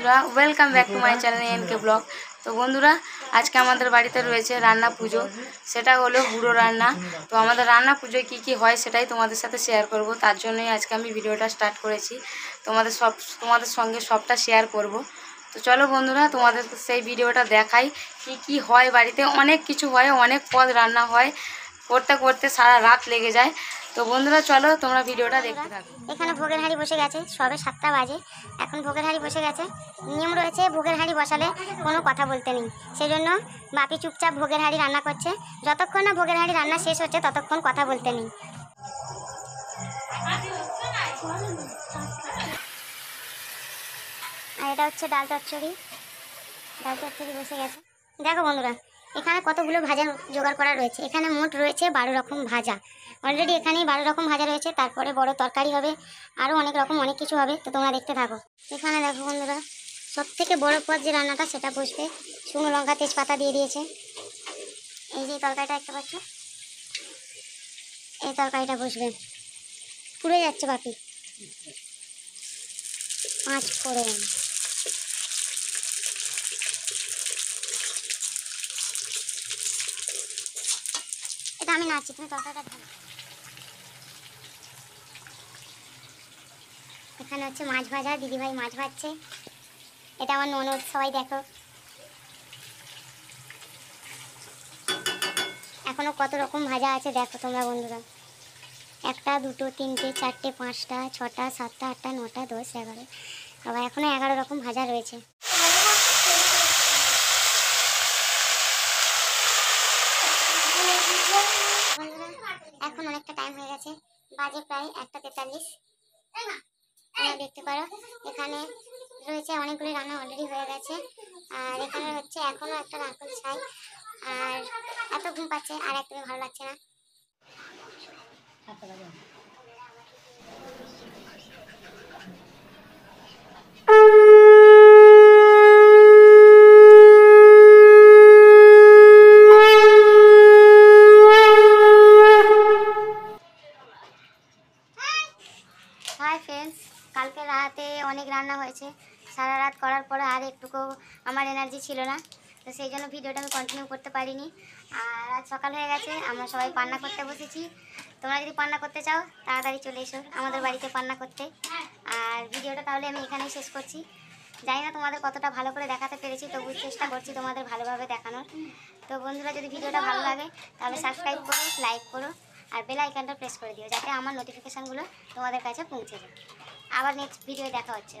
বন্ধুরা, welcome back to my channel NK vlog. তো বন্ধুরা, আজকে আমাদের বাড়িতে রয়েছে রান্না পুজো। সেটা হলো বুড়ো রান্না। তো আমাদের রান্না পুজোয় কী কী হয় সেটাই তোমাদের সাথে শেয়ার করব। তার জন্যই আজকে আমি ভিডিওটা স্টার্ট করেছি। তোমাদের সঙ্গে সবটা শেয়ার করব। তো চলো বন্ধুরা, তোমাদের সেই ভিডিওটা দেখাই কি কি হয় বাড়িতে। অনেক কিছু হয়, অনেক পদ রান্না হয়, করতে করতে সারা রাত লেগে যায়। তো বন্ধুরা চলো তোমরা ভিডিওটা দেখতে থাকো। এখানে ভোগের হাঁড়ি বসে গেছে, সবে 7টা বাজে, এখন ভোগের হাঁড়ি বসে গেছে। নিয়ম রয়েছে ভোগের হাঁড়ি বসালে কোনো কথা বলতে নেই, সেই জন্য বাপি চুপচাপ ভোগের হাঁড়ি রান্না করছে। যতক্ষণ না ভোগের হাঁড়ি রান্না শেষ হচ্ছে ততক্ষণ কথা বলতে নেই। আর এটা হচ্ছে ডাল চচ্চড়ি বসে গেছে। দেখো বন্ধুরা, এখানে কতগুলো ভাজা জোগাড় করা রয়েছে। এখানে মোট রয়েছে 12 রকম ভাজা। অলরেডি এখানেই 12 রকম ভাজা রয়েছে, তারপরে বড় তরকারি হবে, আরও অনেক রকম অনেক কিছু হবে। তো তোমরা দেখতে থাকো। এখানে দেখো বন্ধুরা, সব থেকে বড় পদ যে রান্নাটা সেটা বসবে। শুকনো লঙ্কা তেজপাতা দিয়ে দিয়েছে। এই যে তরকারিটা দেখতে পাচ্ছ, এই তরকারিটা বসবে। পুড়ে যাচ্ছে বাকি 5 ফোড়ন। এটা আমি নাচছি, তুমি তরকারিটা ঢালো। এখানে হচ্ছে মাছ ভাজা, দিদিভাই মাছ ভাজছে। এটা আমার ননদ, সবাই দেখো। এখনো কত রকম ভাজা আছে দেখো তোমরা বন্ধুরা। 1টা 2টো 3টে 4টে 5টা 6টা 7টা 8টা 9টা 10 11, আবার এখনো 11 রকম ভাজা রয়েছে। বন্ধুরা, এখন অনেকটা টাইম হয়ে গেছে, বাজে প্রায় 1টা 43। তোমরা দেখতে পারো এখানে রয়েছে অনেকগুলি রান্না অলরেডি হয়ে গেছে। আর এখানে হচ্ছে এখনো একটা নারকেল ছাই। আর এত ঘুম পাচ্ছে আর একদমই ভালো লাগছে না। হাই ফ্রেন্ডস, কালকে রাতে অনেক রান্না হয়েছে। সারা রাত করার পরে আর একটুকু আমার এনার্জি ছিল না, তো সেই জন্য ভিডিওটা আমি কন্টিনিউ করতে পারিনি। আর আজ সকাল হয়ে গেছে, আমরা সবাই পান্না করতে বসেছি। তোমরা যদি পান্না করতে চাও তাড়াতাড়ি চলে এসো আমাদের বাড়িতে পান্না করতে। আর ভিডিওটা তাহলে আমি এখানেই শেষ করছি। জানি না তোমাদের কতটা ভালো করে দেখাতে পেরেছি, তবু চেষ্টা করছি তোমাদের ভালোভাবে দেখানোর। তো বন্ধুরা, যদি ভিডিওটা ভালো লাগে তাহলে সাবস্ক্রাইব করো, লাইক করো, আর বেল আইকনটা প্রেস করে দিও, যাতে আমার নোটিফিকেশানগুলো তোমাদের কাছে পৌঁছে যায়। আবার নেক্সট ভিডিও দেখা হচ্ছে।